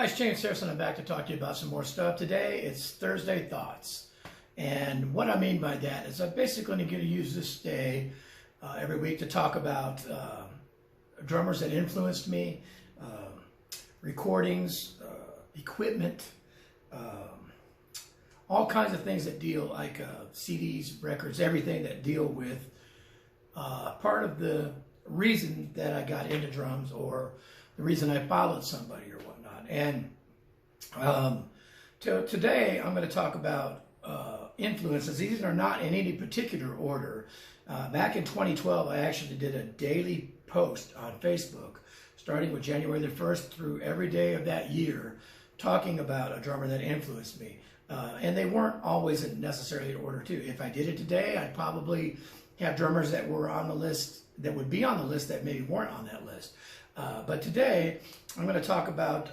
Hi, it's James Harrison. I'm back to talk to you about some more stuff. Today, it's Thursday Thoughts. And what I mean by that is I'm basically going to use this day every week to talk about drummers that influenced me, recordings, equipment, all kinds of things that deal like CDs, records, everything that deal with part of the reason that I got into drums or the reason I followed somebody or whatnot. And today I'm going to talk about influences. These are not in any particular order. Back in 2012, I actually did a daily post on Facebook, starting with January the 1st through every day of that year, talking about a drummer that influenced me. And they weren't always necessarily in order too. If I did it today, I'd probably have drummers that were on the list, that would be on the list that maybe weren't on that list. But today, I'm going to talk about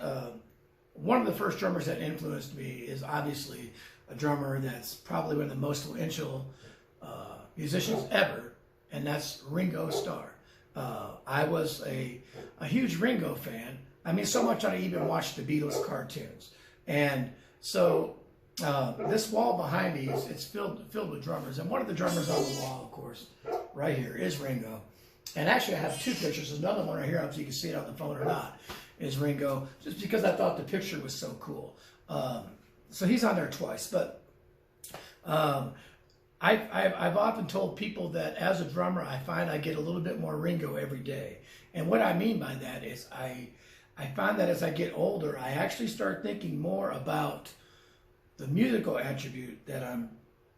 one of the first drummers that influenced me is obviously a drummer that's probably one of the most influential musicians ever, and that's Ringo Starr. I was a huge Ringo fan. I mean, so much I even watched the Beatles cartoons. And so this wall behind me, it's filled with drummers. And one of the drummers on the wall, of course, right here is Ringo. And actually, I have two pictures. There's another one right here, if you can see it on the phone or not, is Ringo, just because I thought the picture was so cool. So he's on there twice. But I've often told people that as a drummer, I find I get a little bit more Ringo every day. And what I mean by that is I find that as I get older, I actually start thinking more about the musical attribute that I'm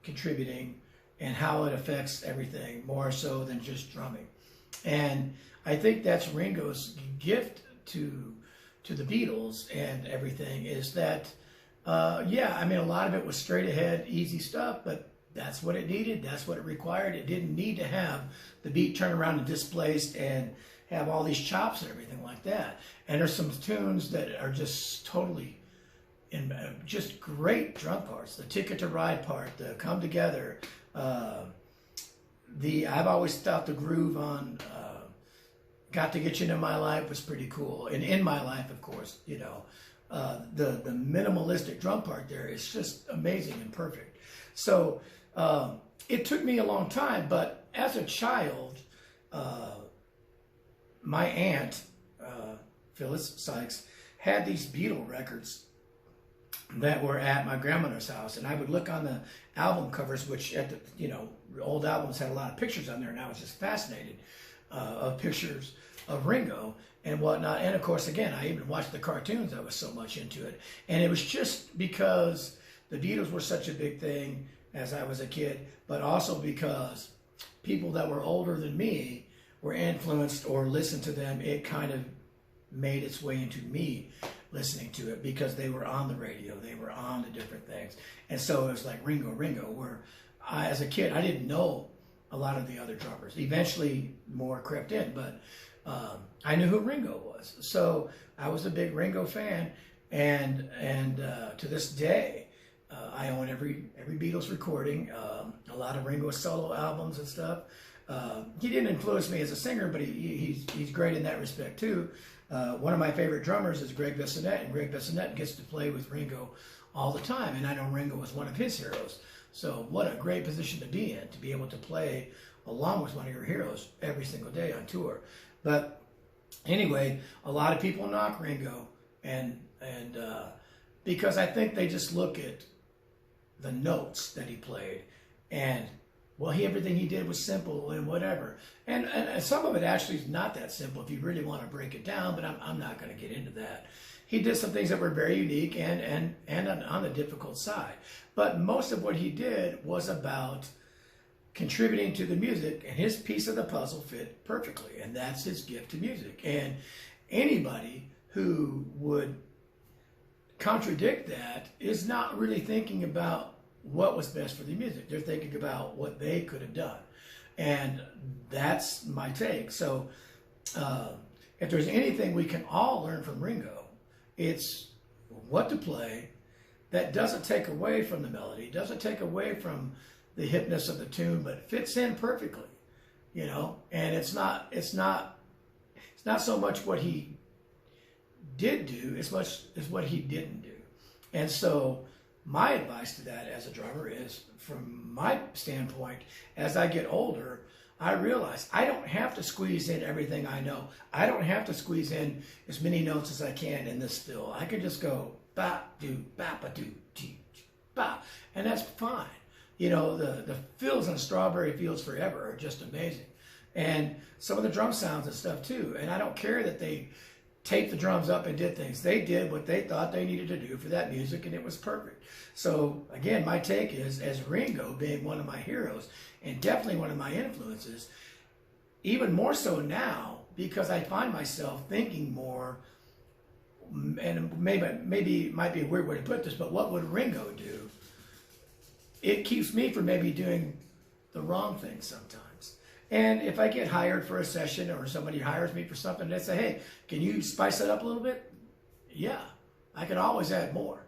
contributing and how it affects everything, more so than just drumming. And I think that's Ringo's gift to the Beatles and everything, is that, yeah, I mean, a lot of it was straight ahead, easy stuff, but that's what it needed, that's what it required. It didn't need to have the beat turn around and displaced and have all these chops and everything like that. And there's some tunes that are just totally, just great drum parts. The Ticket to Ride part, the Come Together, I've always thought the groove on Got to Get You Into My Life was pretty cool. And In My Life, of course, you know, the minimalistic drum part there is just amazing and perfect. So it took me a long time, but as a child, my aunt, Phyllis Sykes, had these Beatles records that were at my grandmother's house, and I would look on the album covers, which at the, you know, old albums had a lot of pictures on there, and I was just fascinated of pictures of Ringo and whatnot. And of course, again, I even watched the cartoons. I was so much into it, and it was just because the Beatles were such a big thing as I was a kid, but also because people that were older than me were influenced or listened to them. It kind of made its way into me listening to it because they were on the radio, they were on the different things. And so it was like Ringo, where as a kid, I didn't know a lot of the other drummers. Eventually more crept in, but I knew who Ringo was. So I was a big Ringo fan, and to this day, I own every Beatles recording, a lot of Ringo solo albums and stuff. He didn't influence me as a singer, but he's great in that respect too. One of my favorite drummers is Gregg Bissonette, and Gregg Bissonette gets to play with Ringo all the time, and I know Ringo was one of his heroes. So what a great position to be in, to be able to play along with one of your heroes every single day on tour. But anyway, a lot of people knock Ringo, and because I think they just look at the notes that he played, and well, everything he did was simple and whatever. And some of it actually is not that simple if you really want to break it down, but I'm not going to get into that. He did some things that were very unique and on the difficult side. But most of what he did was about contributing to the music, and his piece of the puzzle fit perfectly, and that's his gift to music. And anybody who would contradict that is not really thinking about what was best for the music. They're thinking about what they could have done. And that's my take. So if there's anything we can all learn from Ringo, it's what to play that doesn't take away from the melody, doesn't take away from the hipness of the tune, but fits in perfectly, you know. And it's not so much what he did do as much as what he didn't do. And so my advice to that as a drummer is, from my standpoint, as I get older, I realize I don't have to squeeze in everything I know. I don't have to squeeze in as many notes as I can in this fill. I can just go ba do ba ba do dee ba, and that's fine. You know, the fills on Strawberry Fields Forever are just amazing, and some of the drum sounds and stuff too. And I don't care that they taped the drums up and did things. They did what they thought they needed to do for that music, and it was perfect. So again, my take is, as Ringo being one of my heroes and definitely one of my influences, even more so now, because I find myself thinking more, and maybe it might be a weird way to put this, but what would Ringo do? It keeps me from maybe doing the wrong thing sometimes. And if I get hired for a session, or somebody hires me for something, and they say, hey, can you spice it up a little bit? Yeah, I can always add more.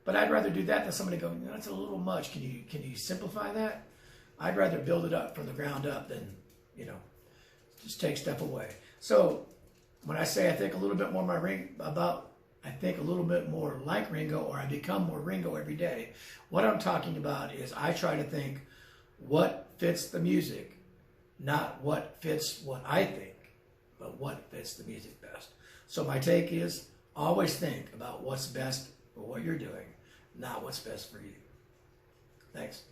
But I'd rather do that than somebody go, that's a little much. Can you simplify that? I'd rather build it up from the ground up than, just take stuff away. So when I say I think a little bit more I think a little bit more like Ringo, or I become more Ringo every day, what I'm talking about is I try to think what fits the music, not what fits what I think, but what fits the music best. So my take is, always think about what's best for what you're doing, not what's best for you. Thanks.